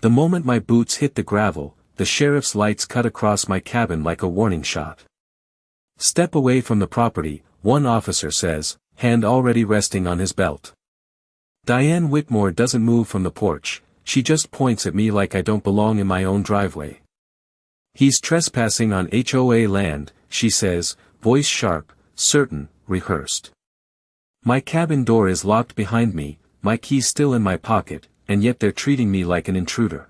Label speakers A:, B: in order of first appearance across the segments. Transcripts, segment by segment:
A: The moment my boots hit the gravel, the sheriff's lights cut across my cabin like a warning shot. "Step away from the property," one officer says, hand already resting on his belt. Diane Whitmore doesn't move from the porch, she just points at me like I don't belong in my own driveway. "He's trespassing on HOA land," she says, voice sharp, certain, rehearsed. My cabin door is locked behind me, my key still in my pocket, and yet they're treating me like an intruder.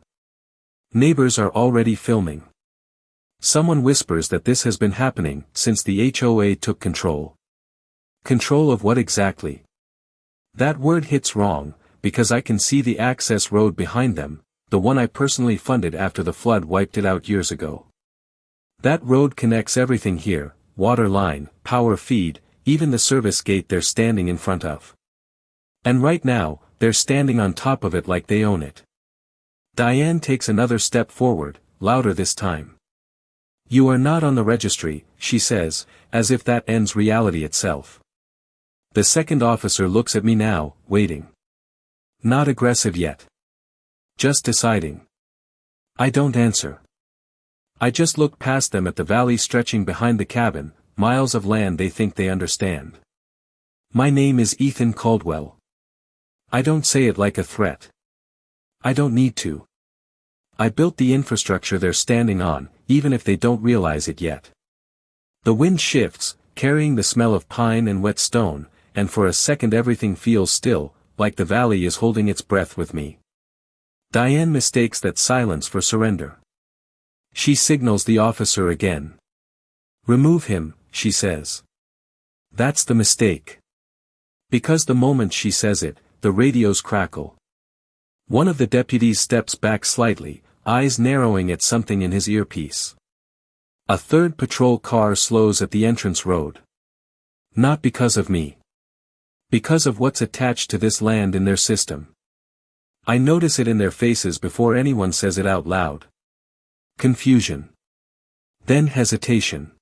A: Neighbors are already filming. Someone whispers that this has been happening since the HOA took control. Control of what exactly? That word hits wrong, because I can see the access road behind them, the one I personally funded after the flood wiped it out years ago. That road connects everything here, water line, power feed, even the service gate they're standing in front of. And right now, they're standing on top of it like they own it. Diane takes another step forward, louder this time. "You are not on the registry," she says, as if that ends reality itself. The second officer looks at me now, waiting. Not aggressive yet. Just deciding. I don't answer. I just look past them at the valley stretching behind the cabin, miles of land they think they understand. My name is Ethan Caldwell. I don't say it like a threat. I don't need to. I built the infrastructure they're standing on, even if they don't realize it yet. The wind shifts, carrying the smell of pine and wet stone, and for a second everything feels still, like the valley is holding its breath with me. Diane mistakes that silence for surrender. She signals the officer again. "Remove him," she says. That's the mistake. Because the moment she says it, the radios crackle. One of the deputies steps back slightly, eyes narrowing at something in his earpiece. A third patrol car slows at the entrance road. Not because of me. Because of what's attached to this land in their system. I notice it in their faces before anyone says it out loud. Confusion. Then hesitation.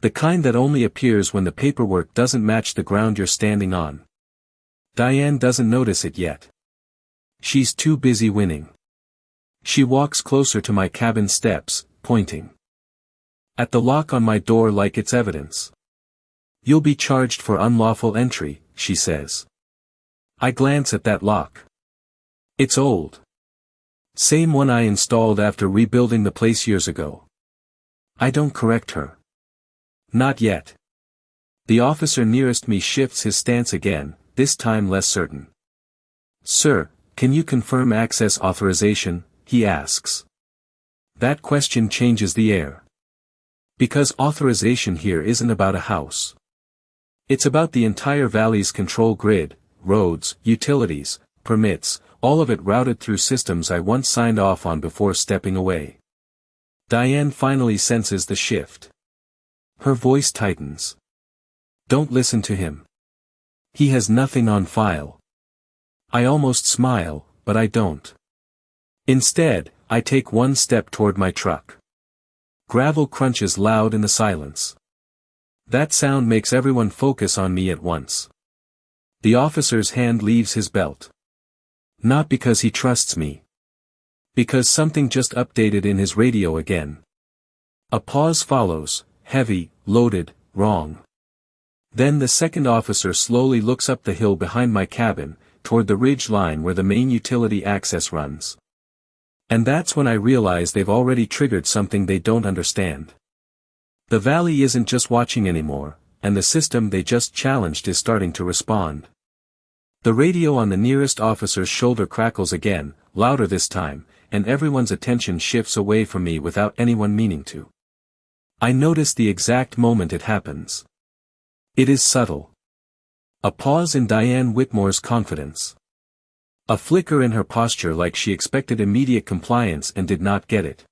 A: The kind that only appears when the paperwork doesn't match the ground you're standing on. Diane doesn't notice it yet. She's too busy winning. She walks closer to my cabin steps, pointing at the lock on my door like it's evidence. "You'll be charged for unlawful entry," she says. I glance at that lock. It's old. Same one I installed after rebuilding the place years ago. I don't correct her. Not yet. The officer nearest me shifts his stance again, this time less certain. "Sir, can you confirm access authorization?" he asks. That question changes the air. Because authorization here isn't about a house. It's about the entire valley's control grid, roads, utilities, permits, all of it routed through systems I once signed off on before stepping away. Diane finally senses the shift. Her voice tightens. "Don't listen to him. He has nothing on file." I almost smile, but I don't. Instead, I take one step toward my truck. Gravel crunches loud in the silence. That sound makes everyone focus on me at once. The officer's hand leaves his belt. Not because he trusts me. Because something just updated in his radio again. A pause follows, heavy, loaded, wrong. Then the second officer slowly looks up the hill behind my cabin, toward the ridge line where the main utility access runs. And that's when I realize they've already triggered something they don't understand. The valley isn't just watching anymore, and the system they just challenged is starting to respond. The radio on the nearest officer's shoulder crackles again, louder this time, and everyone's attention shifts away from me without anyone meaning to. I notice the exact moment it happens. It is subtle. A pause in Diane Whitmore's confidence. A flicker in her posture like she expected immediate compliance and did not get it.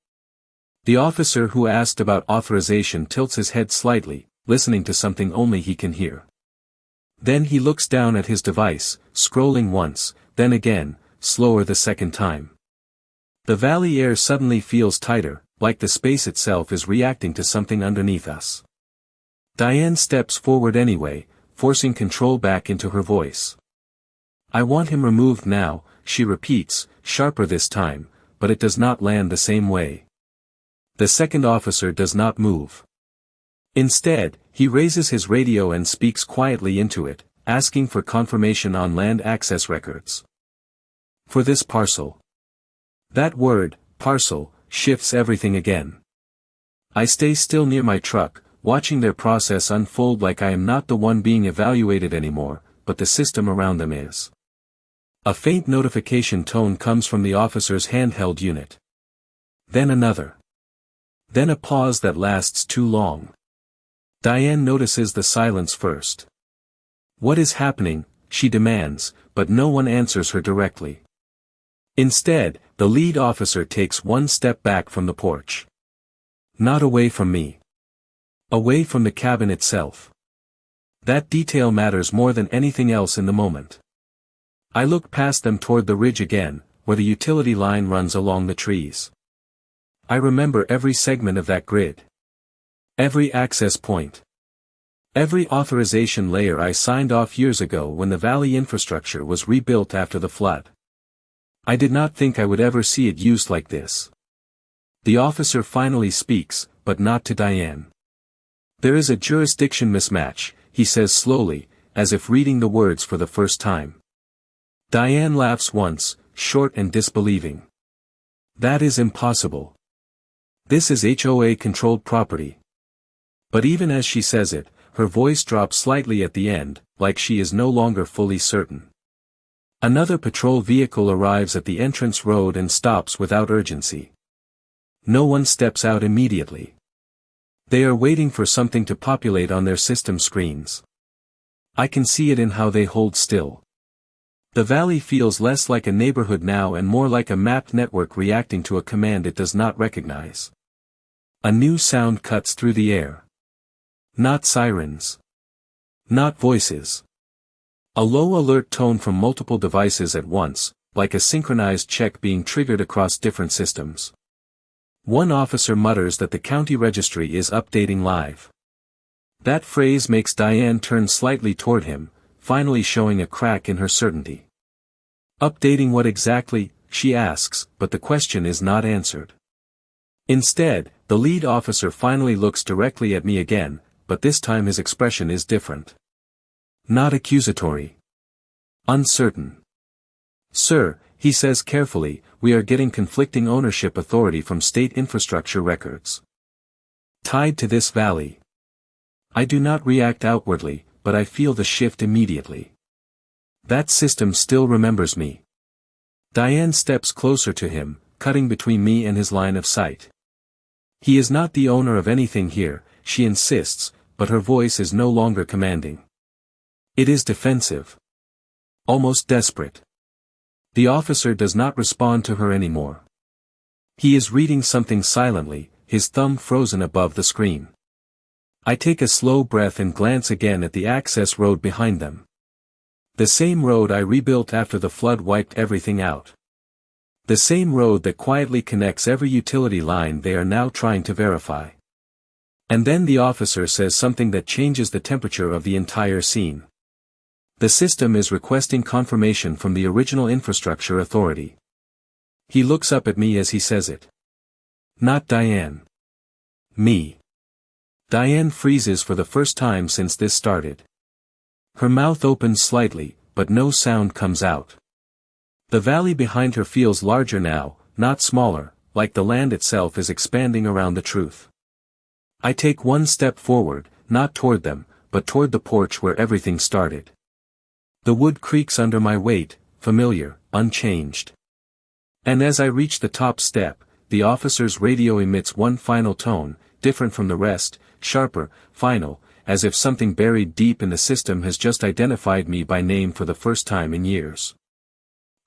A: The officer who asked about authorization tilts his head slightly, listening to something only he can hear. Then he looks down at his device, scrolling once, then again, slower the second time. The valley air suddenly feels tighter, like the space itself is reacting to something underneath us. Diane steps forward anyway, forcing control back into her voice. "I want him removed now," she repeats, sharper this time, but it does not land the same way. The second officer does not move. Instead, he raises his radio and speaks quietly into it, asking for confirmation on land access records. For this parcel. That word, parcel, shifts everything again. I stay still near my truck, watching their process unfold like I am not the one being evaluated anymore, but the system around them is. A faint notification tone comes from the officer's handheld unit. Then another. Then a pause that lasts too long. Diane notices the silence first. What is happening, she demands, but no one answers her directly. Instead, the lead officer takes one step back from the porch. Not away from me. Away from the cabin itself. That detail matters more than anything else in the moment. I look past them toward the ridge again, where the utility line runs along the trees. I remember every segment of that grid. Every access point. Every authorization layer I signed off years ago when the valley infrastructure was rebuilt after the flood. I did not think I would ever see it used like this. The officer finally speaks, but not to Diane. There is a jurisdiction mismatch, he says slowly, as if reading the words for the first time. Diane laughs once, short and disbelieving. That is impossible. This is HOA-controlled property. But even as she says it, her voice drops slightly at the end, like she is no longer fully certain. Another patrol vehicle arrives at the entrance road and stops without urgency. No one steps out immediately. They are waiting for something to populate on their system screens. I can see it in how they hold still. The valley feels less like a neighborhood now and more like a mapped network reacting to a command it does not recognize. A new sound cuts through the air. Not sirens. Not voices. A low alert tone from multiple devices at once, like a synchronized check being triggered across different systems. One officer mutters that the county registry is updating live. That phrase makes Diane turn slightly toward him, finally showing a crack in her certainty. Updating what exactly, she asks, but the question is not answered. Instead, the lead officer finally looks directly at me again, but this time his expression is different. Not accusatory. Uncertain. Sir, he says carefully, we are getting conflicting ownership authority from state infrastructure records. Tied to this valley. I do not react outwardly, but I feel the shift immediately. That system still remembers me. Diane steps closer to him, cutting between me and his line of sight. He is not the owner of anything here, she insists, but her voice is no longer commanding. It is defensive. Almost desperate. The officer does not respond to her anymore. He is reading something silently, his thumb frozen above the screen. I take a slow breath and glance again at the access road behind them. The same road I rebuilt after the flood wiped everything out. The same road that quietly connects every utility line they are now trying to verify. And then the officer says something that changes the temperature of the entire scene. The system is requesting confirmation from the original infrastructure authority. He looks up at me as he says it. Not Diane. Me. Diane freezes for the first time since this started. Her mouth opens slightly, but no sound comes out. The valley behind her feels larger now, not smaller, like the land itself is expanding around the truth. I take one step forward, not toward them, but toward the porch where everything started. The wood creaks under my weight, familiar, unchanged. And as I reach the top step, the officer's radio emits one final tone, different from the rest, sharper, final, as if something buried deep in the system has just identified me by name for the first time in years.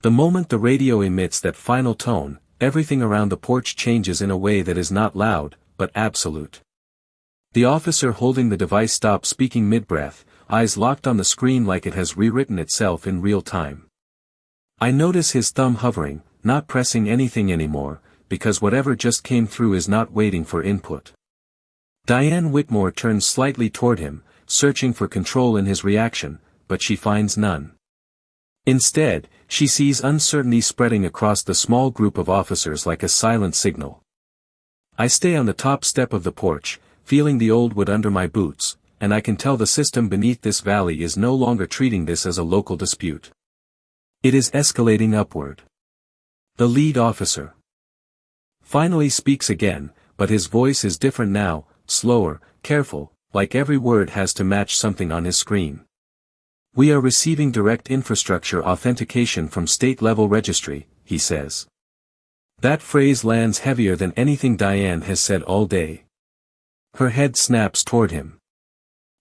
A: The moment the radio emits that final tone, everything around the porch changes in a way that is not loud, but absolute. The officer holding the device stops speaking mid-breath, eyes locked on the screen like it has rewritten itself in real time. I notice his thumb hovering, not pressing anything anymore, because whatever just came through is not waiting for input. Diane Whitmore turns slightly toward him, searching for control in his reaction, but she finds none. Instead, she sees uncertainty spreading across the small group of officers like a silent signal. I stay on the top step of the porch, feeling the old wood under my boots, and I can tell the system beneath this valley is no longer treating this as a local dispute. It is escalating upward. The lead officer finally speaks again, but his voice is different now, slower, careful, like every word has to match something on his screen. We are receiving direct infrastructure authentication from state-level registry, he says. That phrase lands heavier than anything Diane has said all day. Her head snaps toward him.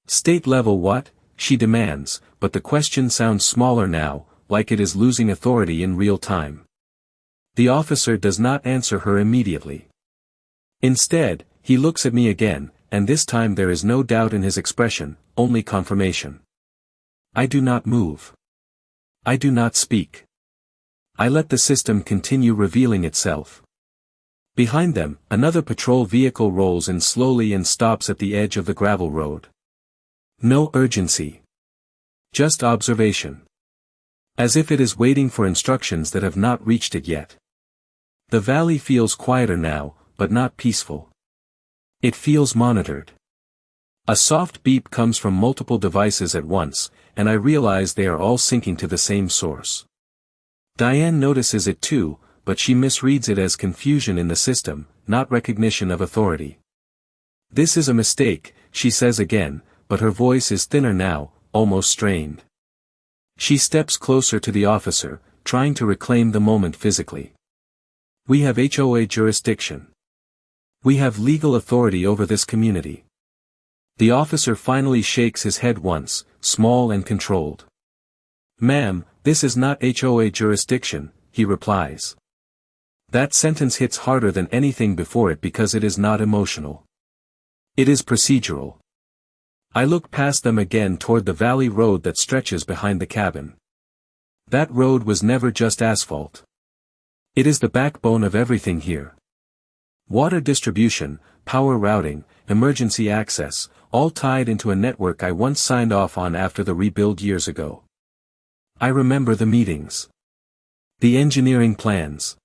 A: State-level what? She demands, but the question sounds smaller now, like it is losing authority in real time. The officer does not answer her immediately. Instead, he looks at me again, and this time there is no doubt in his expression, only confirmation. I do not move. I do not speak. I let the system continue revealing itself. Behind them, another patrol vehicle rolls in slowly and stops at the edge of the gravel road. No urgency. Just observation. As if it is waiting for instructions that have not reached it yet. The valley feels quieter now, but not peaceful. It feels monitored. A soft beep comes from multiple devices at once, and I realize they are all syncing to the same source. Diane notices it too, but she misreads it as confusion in the system, not recognition of authority. This is a mistake, she says again, but her voice is thinner now, almost strained. She steps closer to the officer, trying to reclaim the moment physically. We have HOA jurisdiction. We have legal authority over this community. The officer finally shakes his head once, small and controlled. Ma'am, this is not HOA jurisdiction, he replies. That sentence hits harder than anything before it because it is not emotional. It is procedural. I look past them again toward the valley road that stretches behind the cabin. That road was never just asphalt. It is the backbone of everything here. Water distribution, power routing, emergency access, all tied into a network I once signed off on after the rebuild years ago. I remember the meetings. The engineering plans.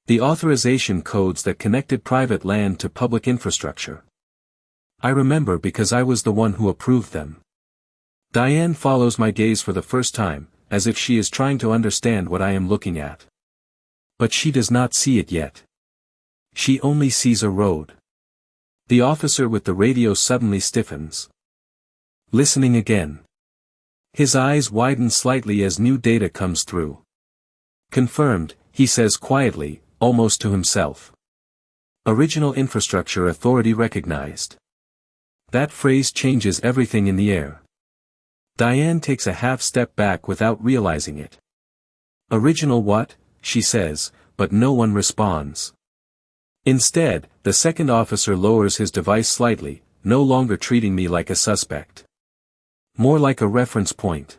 A: The authorization codes that connected private land to public infrastructure. I remember because I was the one who approved them. Diane follows my gaze for the first time, as if she is trying to understand what I am looking at. But she does not see it yet. She only sees a road. The officer with the radio suddenly stiffens. Listening again. His eyes widen slightly as new data comes through. Confirmed, he says quietly, almost to himself. Original infrastructure authority recognized. That phrase changes everything in the air. Diane takes a half step back without realizing it. Original what? She says, but no one responds. Instead, the second officer lowers his device slightly, no longer treating me like a suspect. More like a reference point.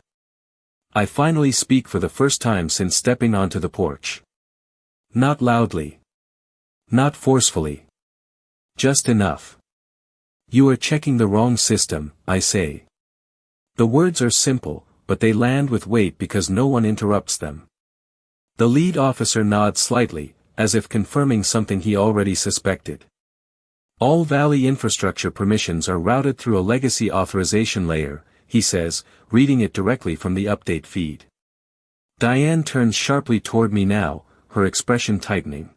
A: I finally speak for the first time since stepping onto the porch. Not loudly. Not forcefully. Just enough. You are checking the wrong system, I say. The words are simple, but they land with weight because no one interrupts them. The lead officer nods slightly, as if confirming something he already suspected. All Valley infrastructure permissions are routed through a legacy authorization layer, he says, reading it directly from the update feed. Diane turns sharply toward me now, her expression tightening.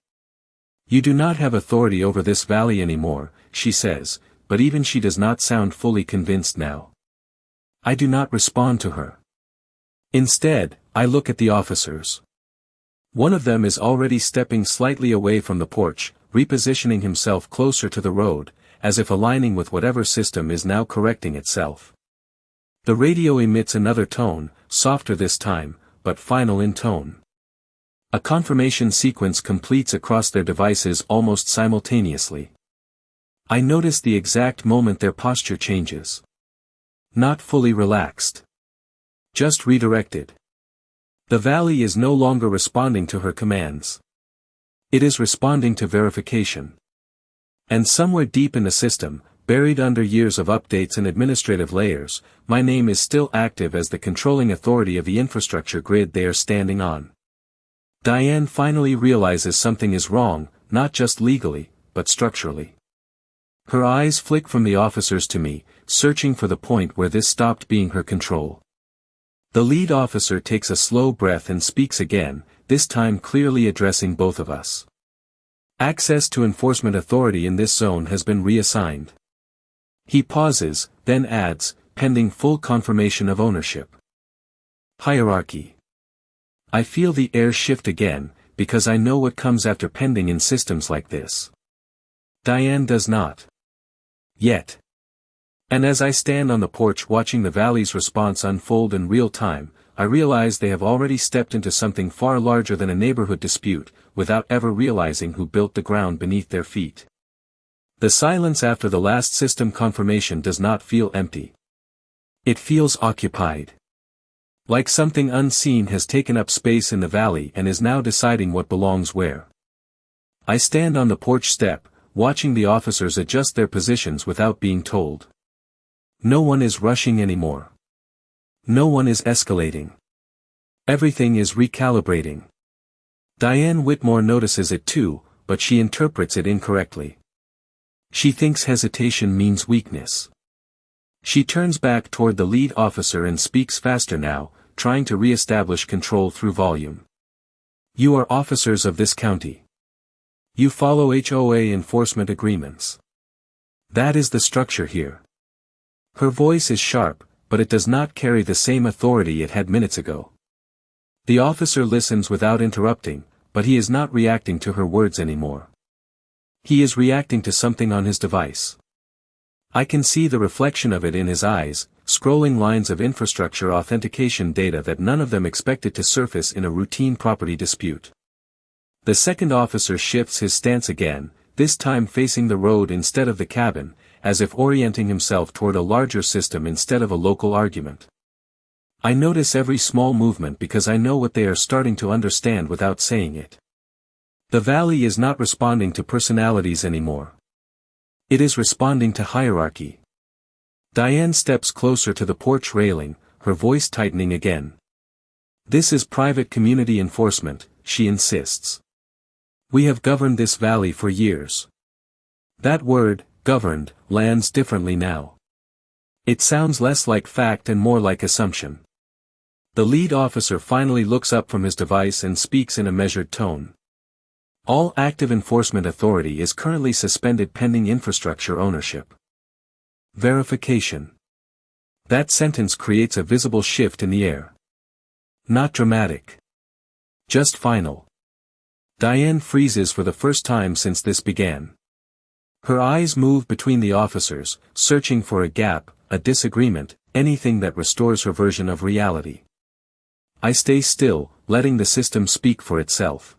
A: You do not have authority over this valley anymore, she says, but even she does not sound fully convinced now. I do not respond to her. Instead, I look at the officers. One of them is already stepping slightly away from the porch, repositioning himself closer to the road, as if aligning with whatever system is now correcting itself. The radio emits another tone, softer this time, but final in tone. A confirmation sequence completes across their devices almost simultaneously. I notice the exact moment their posture changes. Not fully relaxed. Just redirected. The Valley is no longer responding to her commands. It is responding to verification. And somewhere deep in the system, buried under years of updates and administrative layers, my name is still active as the controlling authority of the infrastructure grid they are standing on. Diane finally realizes something is wrong, not just legally, but structurally. Her eyes flick from the officers to me, searching for the point where this stopped being her control. The lead officer takes a slow breath and speaks again, this time clearly addressing both of us. Access to enforcement authority in this zone has been reassigned. He pauses, then adds, pending full confirmation of ownership. Hierarchy. I feel the air shift again, because I know what comes after pending in systems like this. Diane does not. Yet. And as I stand on the porch watching the valley's response unfold in real time, I realize they have already stepped into something far larger than a neighborhood dispute, without ever realizing who built the ground beneath their feet. The silence after the last system confirmation does not feel empty. It feels occupied. Like something unseen has taken up space in the valley and is now deciding what belongs where. I stand on the porch step, watching the officers adjust their positions without being told. No one is rushing anymore. No one is escalating. Everything is recalibrating. Diane Whitmore notices it too, but she interprets it incorrectly. She thinks hesitation means weakness. She turns back toward the lead officer and speaks faster now, trying to re-establish control through volume. You are officers of this county. You follow HOA enforcement agreements. That is the structure here. Her voice is sharp, but it does not carry the same authority it had minutes ago. The officer listens without interrupting, but he is not reacting to her words anymore. He is reacting to something on his device. I can see the reflection of it in his eyes, scrolling lines of infrastructure authentication data that none of them expected to surface in a routine property dispute. The second officer shifts his stance again, this time facing the road instead of the cabin, as if orienting himself toward a larger system instead of a local argument. I notice every small movement because I know what they are starting to understand without saying it. The valley is not responding to personalities anymore. It is responding to hierarchy. Diane steps closer to the porch railing, her voice tightening again. This is private community enforcement, she insists. We have governed this valley for years. That word, governed, lands differently now. It sounds less like fact and more like assumption. The lead officer finally looks up from his device and speaks in a measured tone. All active enforcement authority is currently suspended pending infrastructure ownership. Verification. That sentence creates a visible shift in the air. Not dramatic. Just final. Diane freezes for the first time since this began. Her eyes move between the officers, searching for a gap, a disagreement, anything that restores her version of reality. I stay still, letting the system speak for itself.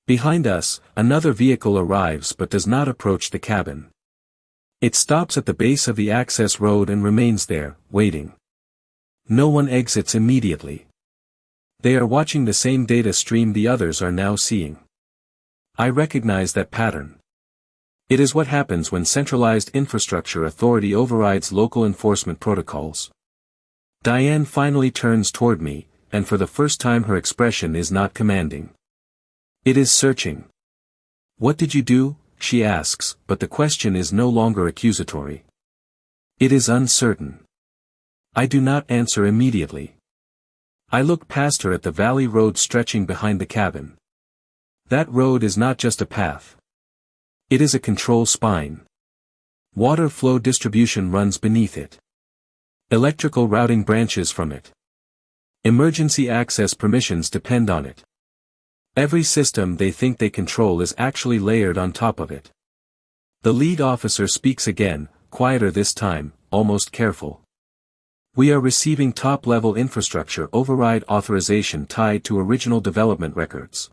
A: Behind us, another vehicle arrives but does not approach the cabin. It stops at the base of the access road and remains there, waiting. No one exits immediately. They are watching the same data stream the others are now seeing. I recognize that pattern. It is what happens when centralized infrastructure authority overrides local enforcement protocols. Diane finally turns toward me, and for the first time her expression is not commanding. It is searching. What did you do? She asks, but the question is no longer accusatory. It is uncertain. I do not answer immediately. I look past her at the valley road stretching behind the cabin. That road is not just a path. It is a control spine. Water flow distribution runs beneath it. Electrical routing branches from it. Emergency access permissions depend on it. Every system they think they control is actually layered on top of it. The lead officer speaks again, quieter this time, almost careful. We are receiving top-level infrastructure override authorization tied to original development records.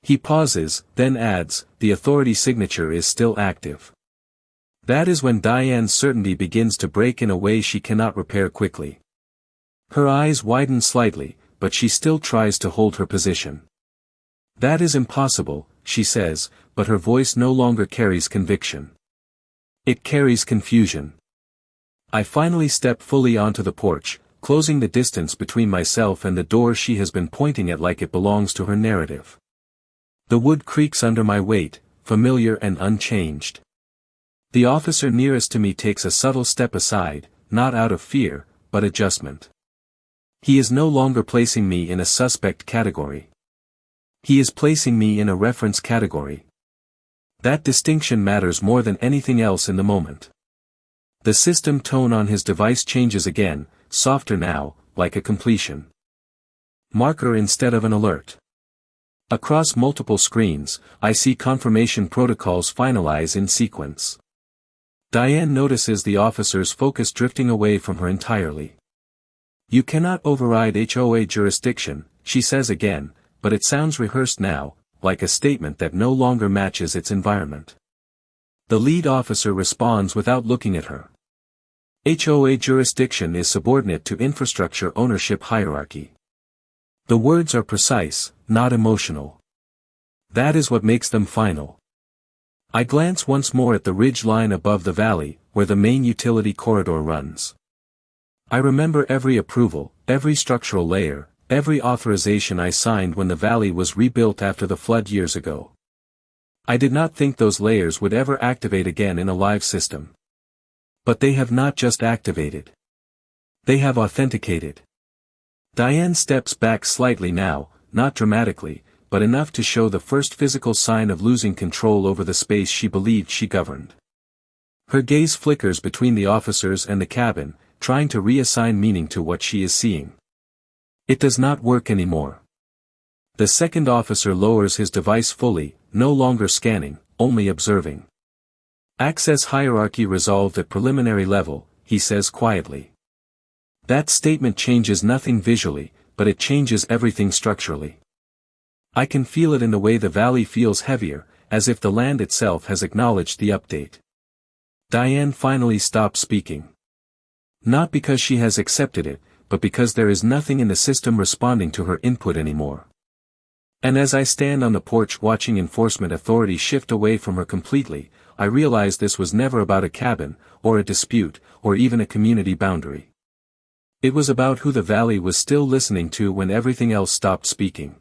A: He pauses, then adds, the authority signature is still active. That is when Diane's certainty begins to break in a way she cannot repair quickly. Her eyes widen slightly, but she still tries to hold her position. That is impossible, she says, but her voice no longer carries conviction. It carries confusion. I finally step fully onto the porch, closing the distance between myself and the door she has been pointing at like it belongs to her narrative. The wood creaks under my weight, familiar and unchanged. The officer nearest to me takes a subtle step aside, not out of fear, but adjustment. He is no longer placing me in a suspect category. He is placing me in a reference category. That distinction matters more than anything else in the moment. The system tone on his device changes again, softer now, like a completion marker instead of an alert. Across multiple screens, I see confirmation protocols finalize in sequence. Diane notices the officer's focus drifting away from her entirely. "You cannot override HOA jurisdiction," she says again, but it sounds rehearsed now, like a statement that no longer matches its environment. The lead officer responds without looking at her. HOA jurisdiction is subordinate to infrastructure ownership hierarchy. The words are precise, not emotional. That is what makes them final. I glance once more at the ridge line above the valley, where the main utility corridor runs. I remember every approval, every structural layer, every authorization I signed when the valley was rebuilt after the flood years ago. I did not think those layers would ever activate again in a live system. But they have not just activated. They have authenticated. Diane steps back slightly now, not dramatically, but enough to show the first physical sign of losing control over the space she believed she governed. Her gaze flickers between the officers and the cabin, trying to reassign meaning to what she is seeing. It does not work anymore. The second officer lowers his device fully, no longer scanning, only observing. "Access hierarchy resolved at preliminary level," he says quietly. That statement changes nothing visually, but it changes everything structurally. I can feel it in the way the valley feels heavier, as if the land itself has acknowledged the update. Diane finally stops speaking. Not because she has accepted it, but because there is nothing in the system responding to her input anymore. And as I stand on the porch watching enforcement authority shift away from her completely, I realize this was never about a cabin, or a dispute, or even a community boundary. It was about who the valley was still listening to when everything else stopped speaking.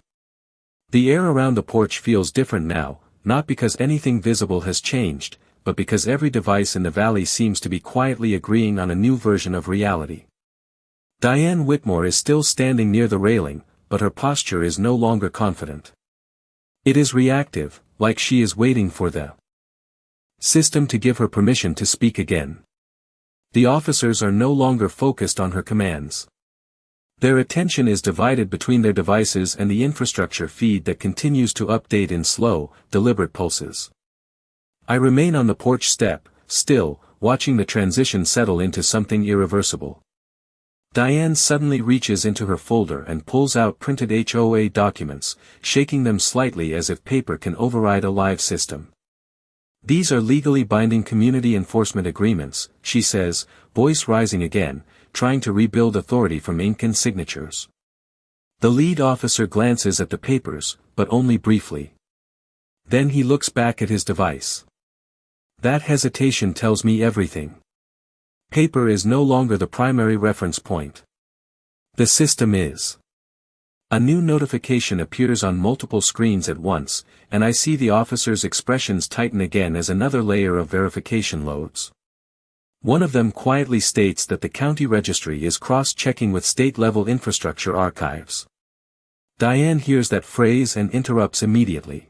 A: The air around the porch feels different now, not because anything visible has changed, but because every device in the valley seems to be quietly agreeing on a new version of reality. Diane Whitmore is still standing near the railing, but her posture is no longer confident. It is reactive, like she is waiting for the system to give her permission to speak again. The officers are no longer focused on her commands. Their attention is divided between their devices and the infrastructure feed that continues to update in slow, deliberate pulses. I remain on the porch step, still, watching the transition settle into something irreversible. Diane suddenly reaches into her folder and pulls out printed HOA documents, shaking them slightly as if paper can override a live system. "These are legally binding community enforcement agreements," she says, voice rising again, trying to rebuild authority from ink and signatures. The lead officer glances at the papers, but only briefly. Then he looks back at his device. That hesitation tells me everything. Paper is no longer the primary reference point. The system is. A new notification appears on multiple screens at once, and I see the officer's expressions tighten again as another layer of verification loads. One of them quietly states that the county registry is cross-checking with state-level infrastructure archives. Diane hears that phrase and interrupts immediately.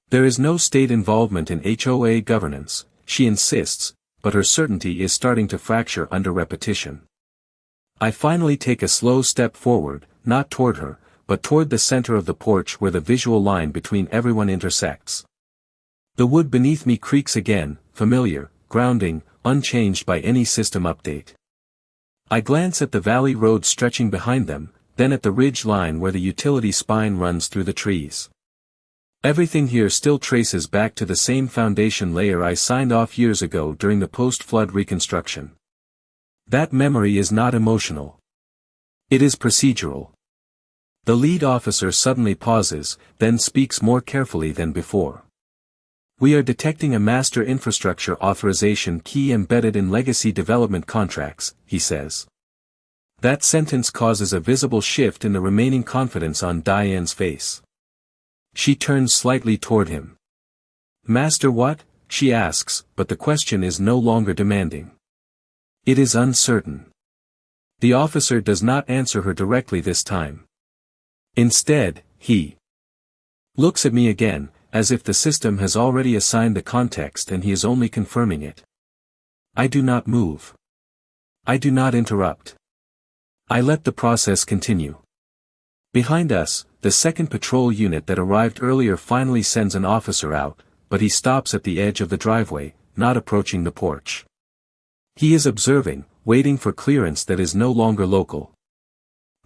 A: There is no state involvement in HOA governance, she insists, but her certainty is starting to fracture under repetition. I finally take a slow step forward, not toward her, but toward the center of the porch where the visual line between everyone intersects. The wood beneath me creaks again, familiar, grounding, unchanged by any system update. I glance at the valley road stretching behind them, then at the ridge line where the utility spine runs through the trees. Everything here still traces back to the same foundation layer I signed off years ago during the post-flood reconstruction. That memory is not emotional. It is procedural. The lead officer suddenly pauses, then speaks more carefully than before. We are detecting a master infrastructure authorization key embedded in legacy development contracts, he says. That sentence causes a visible shift in the remaining confidence on Diane's face. She turns slightly toward him. Master what? She asks, but the question is no longer demanding. It is uncertain. The officer does not answer her directly this time. Instead, he looks at me again, as if the system has already assigned the context and he is only confirming it. I do not move. I do not interrupt. I let the process continue. Behind us, the second patrol unit that arrived earlier finally sends an officer out, but he stops at the edge of the driveway, not approaching the porch. He is observing, waiting for clearance that is no longer local.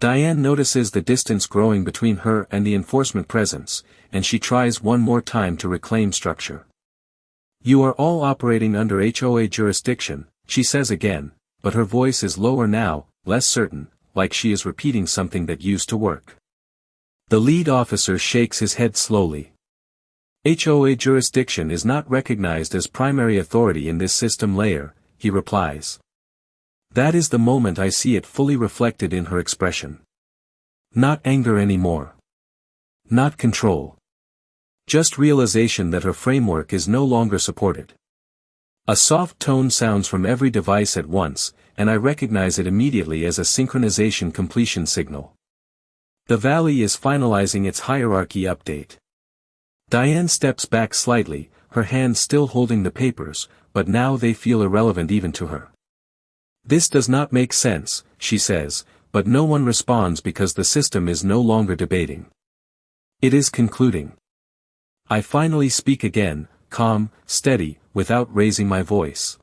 A: Diane notices the distance growing between her and the enforcement presence, and she tries one more time to reclaim structure. You are all operating under HOA jurisdiction, she says again, but her voice is lower now, less certain, like she is repeating something that used to work. The lead officer shakes his head slowly. HOA jurisdiction is not recognized as primary authority in this system layer, he replies. That is the moment I see it fully reflected in her expression. Not anger anymore. Not control. Just realization that her framework is no longer supported. A soft tone sounds from every device at once, and I recognize it immediately as a synchronization completion signal. The Valley is finalizing its hierarchy update. Diane steps back slightly, her hands still holding the papers, but now they feel irrelevant even to her. This does not make sense, she says, but no one responds because the system is no longer debating. It is concluding. I finally speak again, calm, steady, without raising my voice.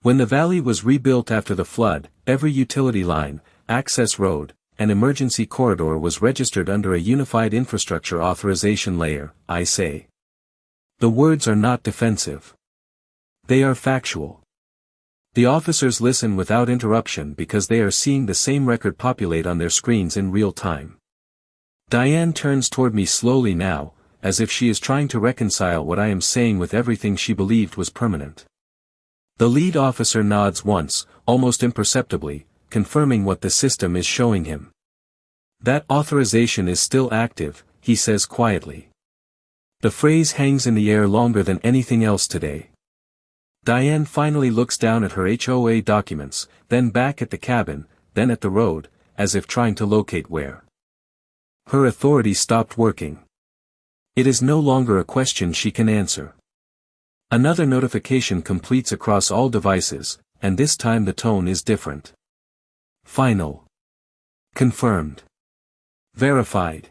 A: When the valley was rebuilt after the flood, every utility line, access road, and emergency corridor was registered under a unified infrastructure authorization layer, I say. The words are not defensive. They are factual. The officers listen without interruption because they are seeing the same record populate on their screens in real time. Diane turns toward me slowly now, as if she is trying to reconcile what I am saying with everything she believed was permanent. The lead officer nods once, almost imperceptibly, confirming what the system is showing him. That authorization is still active, he says quietly. The phrase hangs in the air longer than anything else today. Diane finally looks down at her HOA documents, then back at the cabin, then at the road, as if trying to locate where her authority stopped working. It is no longer a question she can answer. Another notification completes across all devices, and this time the tone is different. Final. Confirmed. Verified.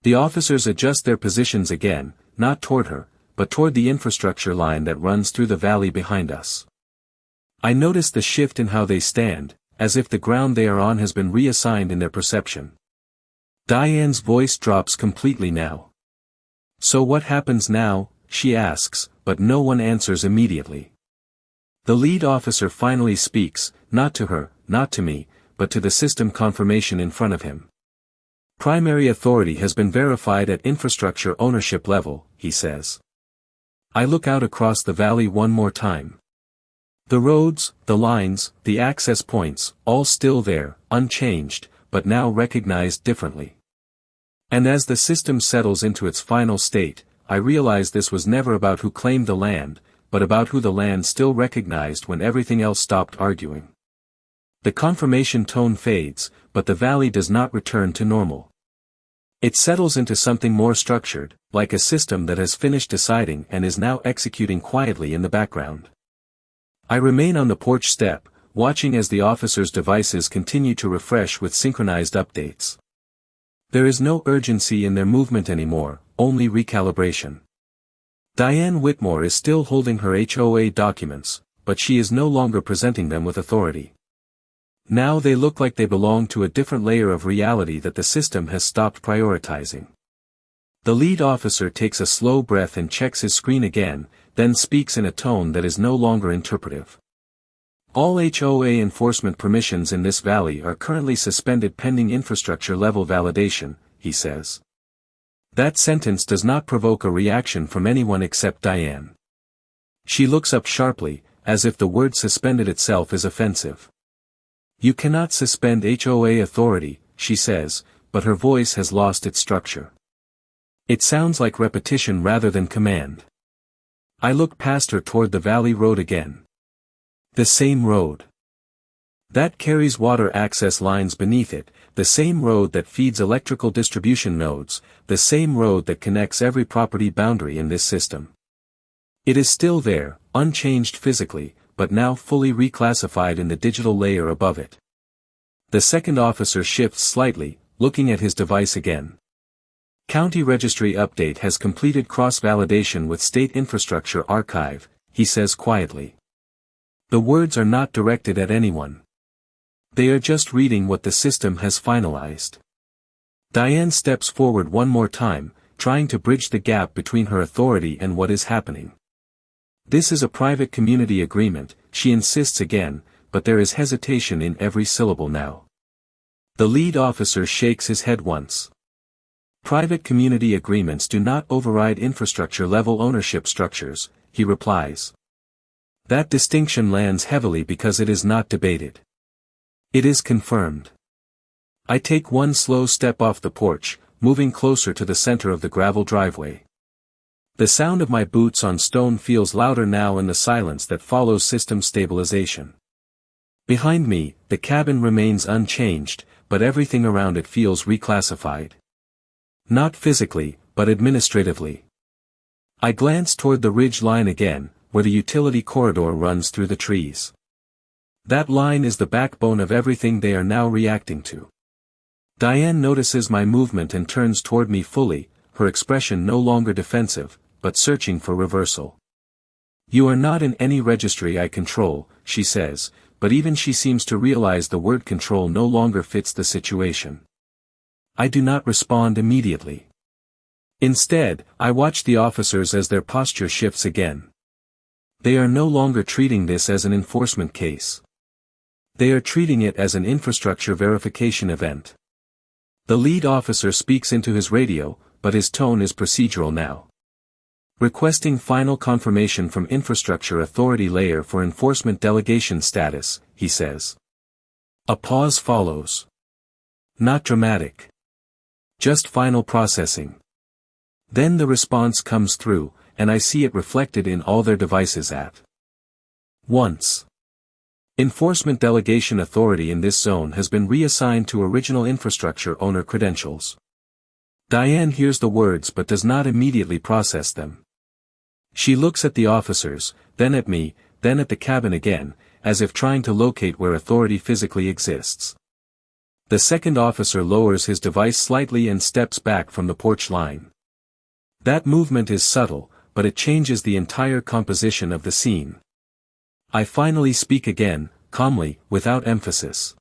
A: The officers adjust their positions again, not toward her, but toward the infrastructure line that runs through the valley behind us. I notice the shift in how they stand, as if the ground they are on has been reassigned in their perception. Diane's voice drops completely now. So what happens now, she asks, but no one answers immediately. The lead officer finally speaks, not to her, not to me, but to the system confirmation in front of him. Primary authority has been verified at infrastructure ownership level, he says. I look out across the valley one more time. The roads, the lines, the access points, all still there, unchanged, but now recognized differently. And as the system settles into its final state, I realize this was never about who claimed the land, but about who the land still recognized when everything else stopped arguing. The confirmation tone fades, but the valley does not return to normal. It settles into something more structured, like a system that has finished deciding and is now executing quietly in the background. I remain on the porch step, watching as the officers' devices continue to refresh with synchronized updates. There is no urgency in their movement anymore, only recalibration. Diane Whitmore is still holding her HOA documents, but she is no longer presenting them with authority. Now they look like they belong to a different layer of reality that the system has stopped prioritizing. The lead officer takes a slow breath and checks his screen again, then speaks in a tone that is no longer interpretive. All HOA enforcement permissions in this valley are currently suspended pending infrastructure level validation, he says. That sentence does not provoke a reaction from anyone except Diane. She looks up sharply, as if the word suspended itself is offensive. You cannot suspend HOA authority, she says, but her voice has lost its structure. It sounds like repetition rather than command. I look past her toward the valley road again. The same road. That carries water access lines beneath it, the same road that feeds electrical distribution nodes, the same road that connects every property boundary in this system. It is still there, unchanged physically, but now fully reclassified in the digital layer above it. The second officer shifts slightly, looking at his device again. County Registry Update has completed cross-validation with State Infrastructure Archive, he says quietly. The words are not directed at anyone. They are just reading what the system has finalized. Diane steps forward one more time, trying to bridge the gap between her authority and what is happening. This is a private community agreement, she insists again, but there is hesitation in every syllable now. The lead officer shakes his head once. Private community agreements do not override infrastructure-level ownership structures, he replies. That distinction lands heavily because it is not debated. It is confirmed. I take one slow step off the porch, moving closer to the center of the gravel driveway. The sound of my boots on stone feels louder now in the silence that follows system stabilization. Behind me, the cabin remains unchanged, but everything around it feels reclassified. Not physically, but administratively. I glance toward the ridge line again, where the utility corridor runs through the trees. That line is the backbone of everything they are now reacting to. Diane notices my movement and turns toward me fully, her expression no longer defensive, but searching for reversal. You are not in any registry I control, she says, but even she seems to realize the word control no longer fits the situation. I do not respond immediately. Instead, I watch the officers as their posture shifts again. They are no longer treating this as an enforcement case. They are treating it as an infrastructure verification event. The lead officer speaks into his radio, but his tone is procedural now. Requesting final confirmation from infrastructure authority layer for enforcement delegation status, he says. A pause follows. Not dramatic. Just final processing. Then the response comes through, and I see it reflected in all their devices at once. Enforcement delegation authority in this zone has been reassigned to original infrastructure owner credentials. Diane hears the words but does not immediately process them. She looks at the officers, then at me, then at the cabin again, as if trying to locate where authority physically exists. The second officer lowers his device slightly and steps back from the porch line. That movement is subtle, but it changes the entire composition of the scene. I finally speak again, calmly, without emphasis.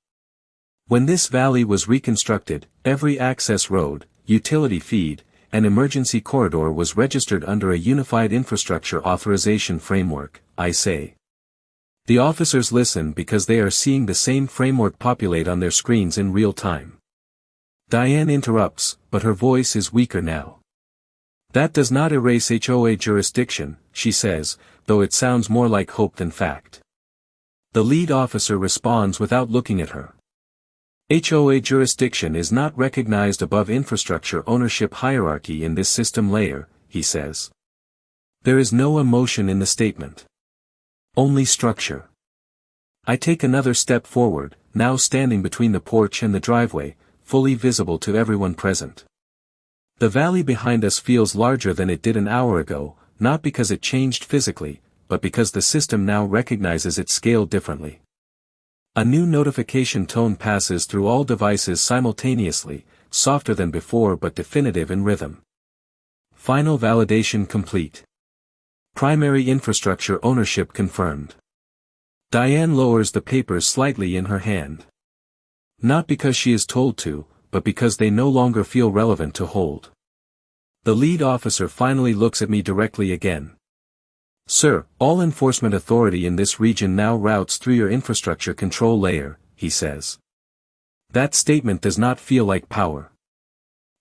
A: When this valley was reconstructed, every access road, utility feed, and emergency corridor was registered under a unified infrastructure authorization framework, I say. The officers listen because they are seeing the same framework populate on their screens in real time. Diane interrupts, but her voice is weaker now. That does not erase HOA jurisdiction, she says, though it sounds more like hope than fact. The lead officer responds without looking at her. HOA jurisdiction is not recognized above infrastructure ownership hierarchy in this system layer, he says. There is no emotion in the statement. Only structure. I take another step forward, now standing between the porch and the driveway, fully visible to everyone present. The valley behind us feels larger than it did an hour ago, not because it changed physically, but because the system now recognizes its scale differently. A new notification tone passes through all devices simultaneously, softer than before but definitive in rhythm. Final validation complete. Primary infrastructure ownership confirmed. Diane lowers the papers slightly in her hand. Not because she is told to, but because they no longer feel relevant to hold. The lead officer finally looks at me directly again. Sir, all enforcement authority in this region now routes through your infrastructure control layer, he says. That statement does not feel like power.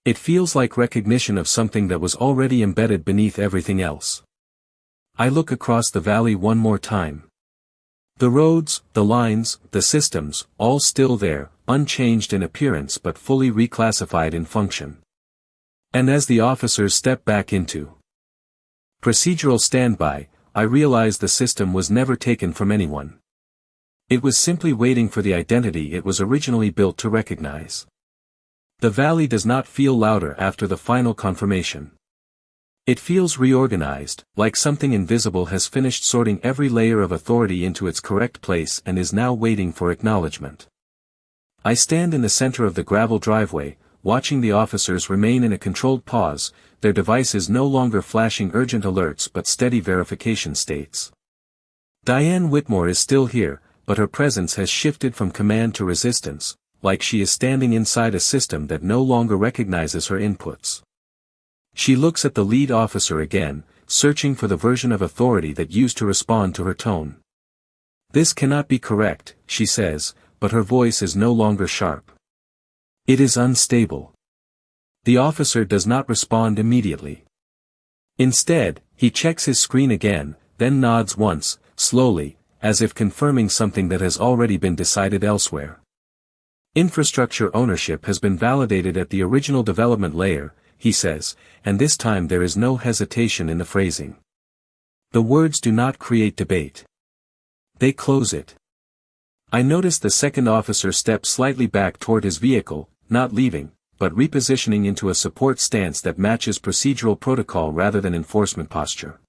A: It feels like recognition of something that was already embedded beneath everything else. I look across the valley one more time. The roads, the lines, the systems, all still there, unchanged in appearance but fully reclassified in function. And as the officers step back into procedural standby, I realize the system was never taken from anyone. It was simply waiting for the identity it was originally built to recognize. The valley does not feel louder after the final confirmation. It feels reorganized, like something invisible has finished sorting every layer of authority into its correct place and is now waiting for acknowledgement. I stand in the center of the gravel driveway, watching the officers remain in a controlled pause, their devices no longer flashing urgent alerts but steady verification states. Diane Whitmore is still here, but her presence has shifted from command to resistance, like she is standing inside a system that no longer recognizes her inputs. She looks at the lead officer again, searching for the version of authority that used to respond to her tone. "This cannot be correct," she says, but her voice is no longer sharp. "It is unstable." The officer does not respond immediately. Instead, he checks his screen again, then nods once, slowly, as if confirming something that has already been decided elsewhere. "Infrastructure ownership has been validated at the original development layer," he says, and this time there is no hesitation in the phrasing. The words do not create debate. They close it. I notice the second officer step slightly back toward his vehicle, not leaving, but repositioning into a support stance that matches procedural protocol rather than enforcement posture.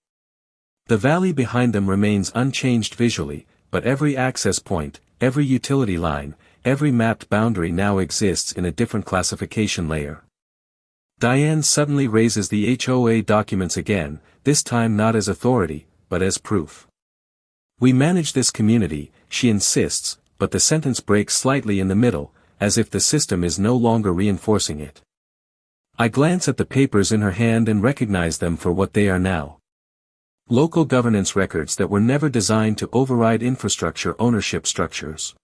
A: The valley behind them remains unchanged visually, but every access point, every utility line, every mapped boundary now exists in a different classification layer. Diane suddenly raises the HOA documents again, this time not as authority, but as proof. "We manage this community," she insists, but the sentence breaks slightly in the middle, as if the system is no longer reinforcing it. I glance at the papers in her hand and recognize them for what they are now. Local governance records that were never designed to override infrastructure ownership structures.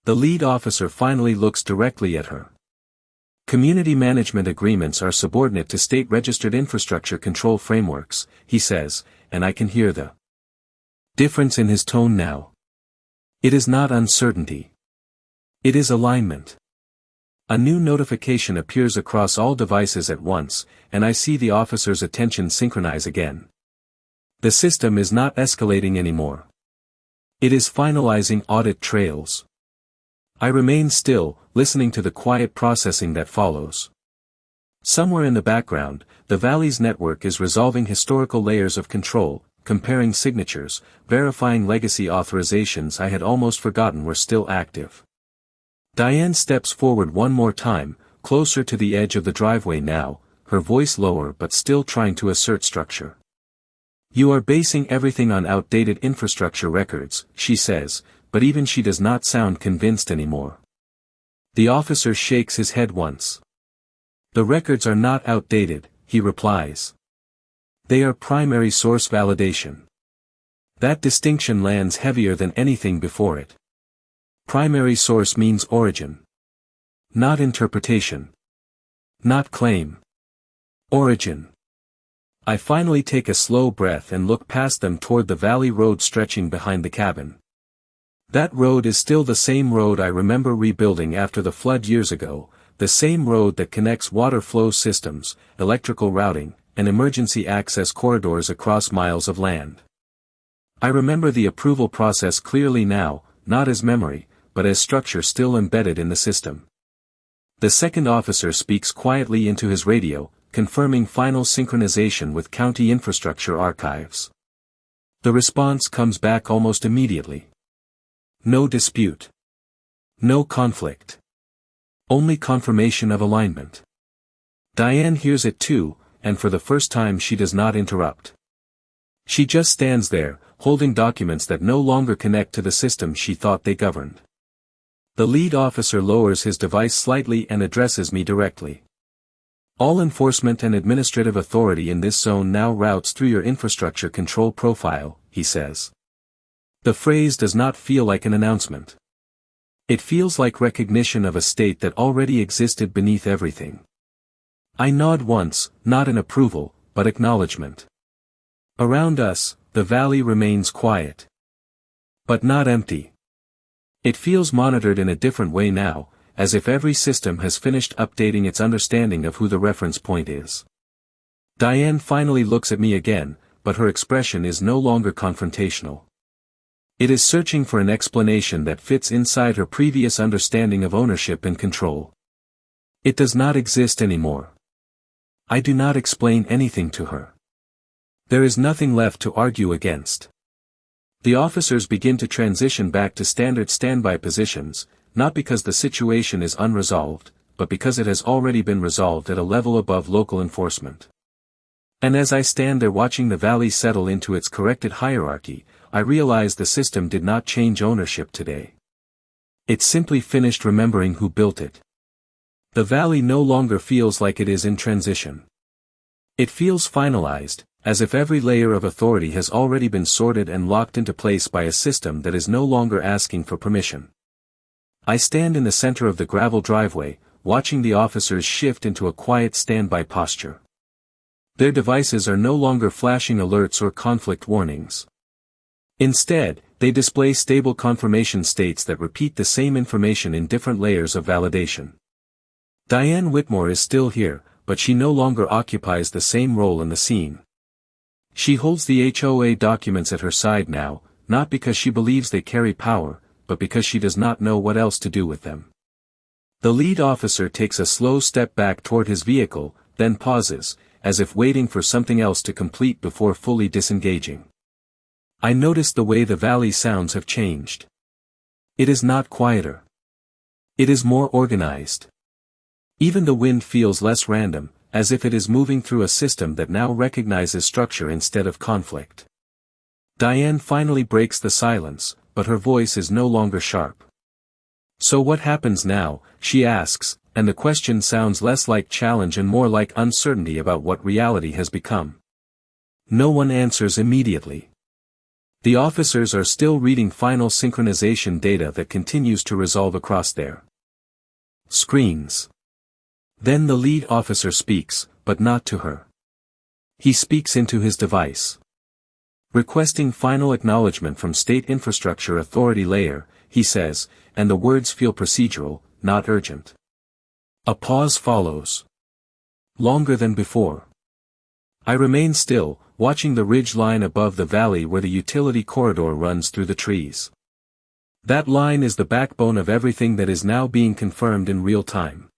A: The lead officer finally looks directly at her. "Community management agreements are subordinate to state-registered infrastructure control frameworks," he says, and I can hear the difference in his tone now. It is not uncertainty. It is alignment. A new notification appears across all devices at once, and I see the officer's attention synchronize again. The system is not escalating anymore. It is finalizing audit trails. I remain still, listening to the quiet processing that follows. Somewhere in the background, the Valley's network is resolving historical layers of control, comparing signatures, verifying legacy authorizations I had almost forgotten were still active. Diane steps forward one more time, closer to the edge of the driveway now, her voice lower but still trying to assert structure. "You are basing everything on outdated infrastructure records," she says, but even she does not sound convinced anymore. The officer shakes his head once. "The records are not outdated," he replies. "They are primary source validation." That distinction lands heavier than anything before it. Primary source means origin. Not interpretation. Not claim. Origin. I finally take a slow breath and look past them toward the valley road stretching behind the cabin. That road is still the same road I remember rebuilding after the flood years ago, the same road that connects water flow systems, electrical routing, and emergency access corridors across miles of land. I remember the approval process clearly now, not as memory, but as structure still embedded in the system. The second officer speaks quietly into his radio, confirming final synchronization with county infrastructure archives. The response comes back almost immediately. No dispute. No conflict. Only confirmation of alignment. Diane hears it too, and for the first time she does not interrupt. She just stands there, holding documents that no longer connect to the system she thought they governed. The lead officer lowers his device slightly and addresses me directly. "All enforcement and administrative authority in this zone now routes through your infrastructure control profile," he says. The phrase does not feel like an announcement. It feels like recognition of a state that already existed beneath everything. I nod once, not in approval, but acknowledgement. Around us, the valley remains quiet. But not empty. It feels monitored in a different way now, as if every system has finished updating its understanding of who the reference point is. Diane finally looks at me again, but her expression is no longer confrontational. It is searching for an explanation that fits inside her previous understanding of ownership and control. It does not exist anymore. I do not explain anything to her. There is nothing left to argue against. The officers begin to transition back to standard standby positions, not because the situation is unresolved, but because it has already been resolved at a level above local enforcement. And as I stand there watching the valley settle into its corrected hierarchy, I realize the system did not change ownership today. It simply finished remembering who built it. The valley no longer feels like it is in transition. It feels finalized, as if every layer of authority has already been sorted and locked into place by a system that is no longer asking for permission. I stand in the center of the gravel driveway, watching the officers shift into a quiet standby posture. Their devices are no longer flashing alerts or conflict warnings. Instead, they display stable confirmation states that repeat the same information in different layers of validation. Diane Whitmore is still here, but she no longer occupies the same role in the scene. She holds the HOA documents at her side now, not because she believes they carry power, but because she does not know what else to do with them. The lead officer takes a slow step back toward his vehicle, then pauses, as if waiting for something else to complete before fully disengaging. I notice the way the valley's sounds have changed. It is not quieter. It is more organized. Even the wind feels less random, as if it is moving through a system that now recognizes structure instead of conflict. Diane finally breaks the silence, but her voice is no longer sharp. So what happens now, she asks, and the question sounds less like challenge and more like uncertainty about what reality has become. No one answers immediately. The officers are still reading final synchronization data that continues to resolve across their screens. Then the lead officer speaks, but not to her. He speaks into his device. Requesting final acknowledgement from State Infrastructure Authority layer, he says, and the words feel procedural, not urgent. A pause follows. Longer than before. I remain still, watching the ridge line above the valley where the utility corridor runs through the trees. That line is the backbone of everything that is now being confirmed in real time.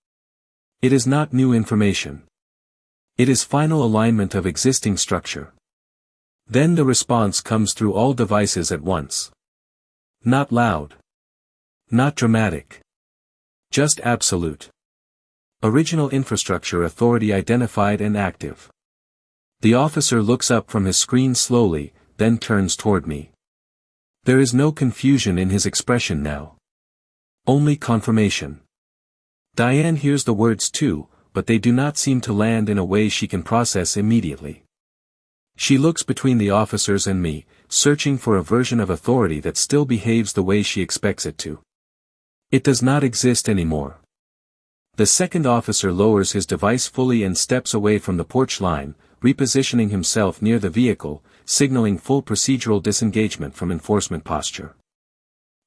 A: It is not new information. It is final alignment of existing structure. Then the response comes through all devices at once. Not loud. Not dramatic. Just absolute. Original Infrastructure Authority identified and active. The officer looks up from his screen slowly, then turns toward me. There is no confusion in his expression now. Only confirmation. Diane hears the words too, but they do not seem to land in a way she can process immediately. She looks between the officers and me, searching for a version of authority that still behaves the way she expects it to. It does not exist anymore. The second officer lowers his device fully and steps away from the porch line, repositioning himself near the vehicle, signaling full procedural disengagement from enforcement posture.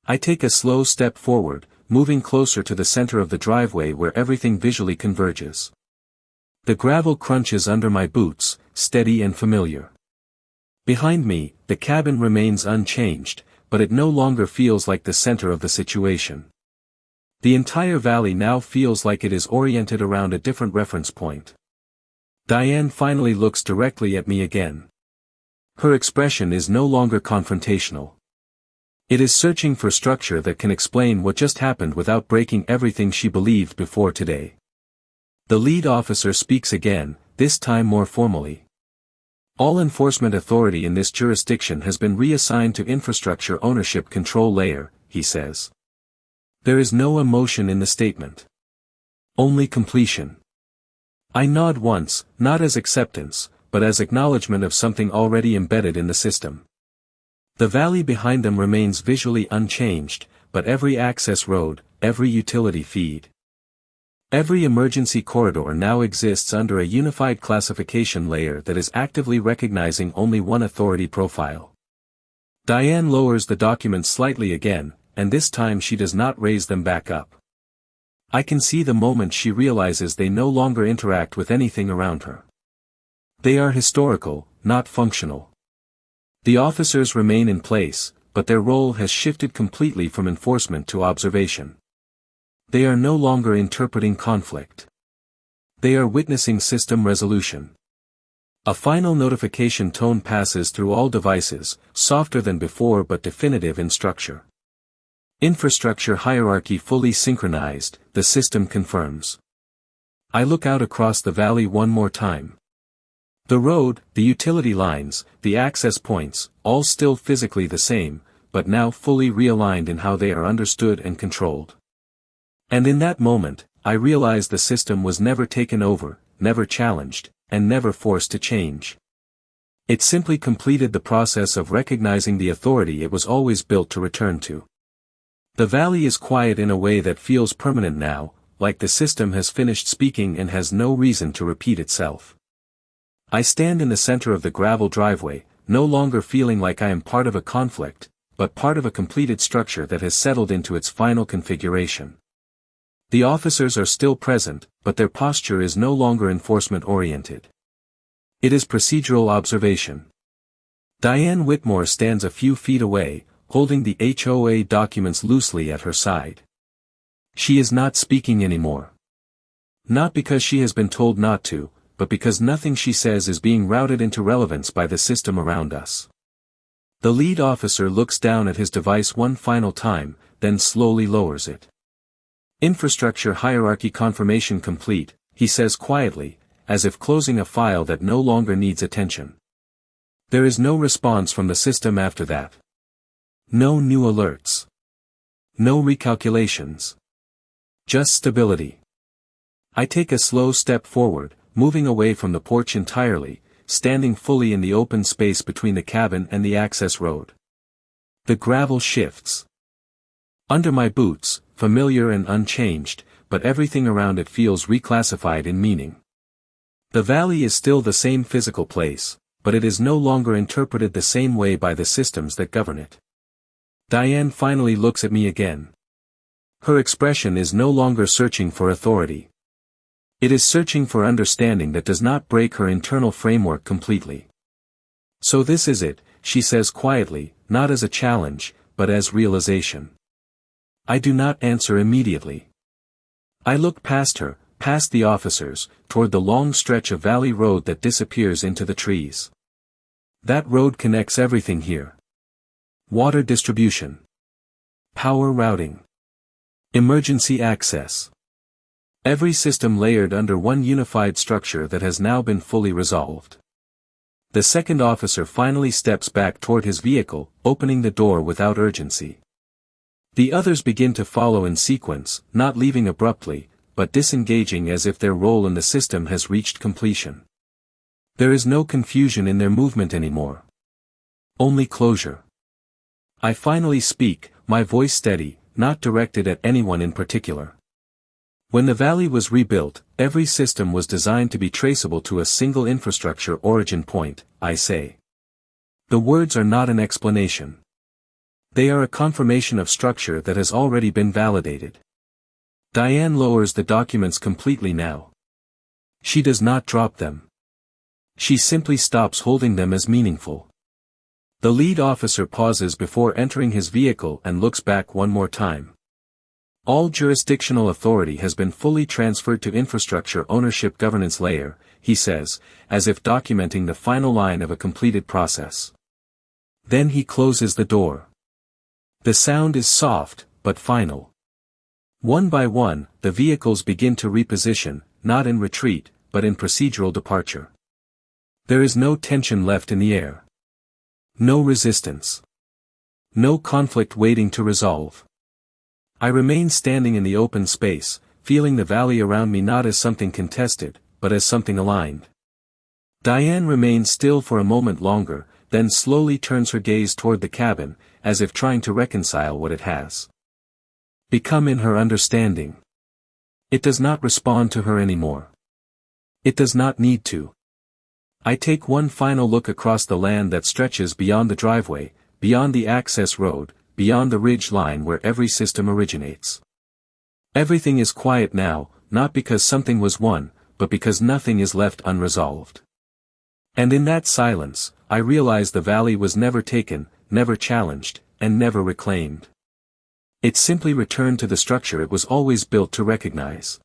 A: I take a slow step forward, moving closer to the center of the driveway where everything visually converges. The gravel crunches under my boots, steady and familiar. Behind me, the cabin remains unchanged, but it no longer feels like the center of the situation. The entire valley now feels like it is oriented around a different reference point. Diane finally looks directly at me again. Her expression is no longer confrontational. It is searching for structure that can explain what just happened without breaking everything she believed before today. The lead officer speaks again, this time more formally. All enforcement authority in this jurisdiction has been reassigned to Infrastructure Ownership Control Layer, he says. There is no emotion in the statement. Only completion. I nod once, not as acceptance, but as acknowledgement of something already embedded in the system. The valley behind them remains visually unchanged, but every access road, every utility feed, Every emergency corridor now exists under a unified classification layer that is actively recognizing only one authority profile. Diane lowers the documents slightly again, and this time she does not raise them back up. I can see the moment she realizes they no longer interact with anything around her. They are historical, not functional. The officers remain in place, but their role has shifted completely from enforcement to observation. They are no longer interpreting conflict. They are witnessing system resolution. A final notification tone passes through all devices, softer than before but definitive in structure. Infrastructure hierarchy fully synchronized, the system confirms. I look out across the valley one more time. The road, the utility lines, the access points, all still physically the same, but now fully realigned in how they are understood and controlled. And in that moment, I realize the system was never taken over, never challenged, and never forced to change. It simply completed the process of recognizing the authority it was always built to return to. The valley is quiet in a way that feels permanent now, like the system has finished speaking and has no reason to repeat itself. I stand in the center of the gravel driveway, no longer feeling like I am part of a conflict, but part of a completed structure that has settled into its final configuration. The officers are still present, but their posture is no longer enforcement-oriented. It is procedural observation. Diane Whitmore stands a few feet away, holding the HOA documents loosely at her side. She is not speaking anymore. Not because she has been told not to, but because nothing she says is being routed into relevance by the system around us. The lead officer looks down at his device one final time, then slowly lowers it. Infrastructure hierarchy confirmation complete, he says quietly, as if closing a file that no longer needs attention. There is no response from the system after that. No new alerts. No recalculations. Just stability. I take a slow step forward, moving away from the porch entirely, standing fully in the open space between the cabin and the access road. The gravel shifts. Under my boots, familiar and unchanged, but everything around it feels reclassified in meaning. The valley is still the same physical place, but it is no longer interpreted the same way by the systems that govern it. Diane finally looks at me again. Her expression is no longer searching for authority. It is searching for understanding that does not break her internal framework completely. So this is it, she says quietly, not as a challenge, but as realization. I do not answer immediately. I look past her, past the officers, toward the long stretch of valley road that disappears into the trees. That road connects everything here. Water distribution. Power routing. Emergency access. Every system layered under one unified structure that has now been fully resolved. The second officer finally steps back toward his vehicle, opening the door without urgency. The others begin to follow in sequence, not leaving abruptly, but disengaging as if their role in the system has reached completion. There is no confusion in their movement anymore. Only closure. I finally speak, my voice steady, not directed at anyone in particular. When the valley was rebuilt, every system was designed to be traceable to a single infrastructure origin point, I say. The words are not an explanation. They are a confirmation of structure that has already been validated. Diane lowers the documents completely now. She does not drop them. She simply stops holding them as meaningful. The lead officer pauses before entering his vehicle and looks back one more time. All jurisdictional authority has been fully transferred to infrastructure ownership governance layer, he says, as if documenting the final line of a completed process. Then he closes the door. The sound is soft, but final. One by one, the vehicles begin to reposition, not in retreat, but in procedural departure. There is no tension left in the air. No resistance. No conflict waiting to resolve. I remain standing in the open space, feeling the valley around me not as something contested, but as something aligned. Diane remains still for a moment longer, then slowly turns her gaze toward the cabin, as if trying to reconcile what it has become in her understanding. It does not respond to her anymore. It does not need to. I take one final look across the land that stretches beyond the driveway, beyond the access road, beyond the ridge line where every system originates. Everything is quiet now, not because something was won, but because nothing is left unresolved. And in that silence, I realize the valley was never taken, never challenged, and never reclaimed. It simply returned to the structure it was always built to recognize.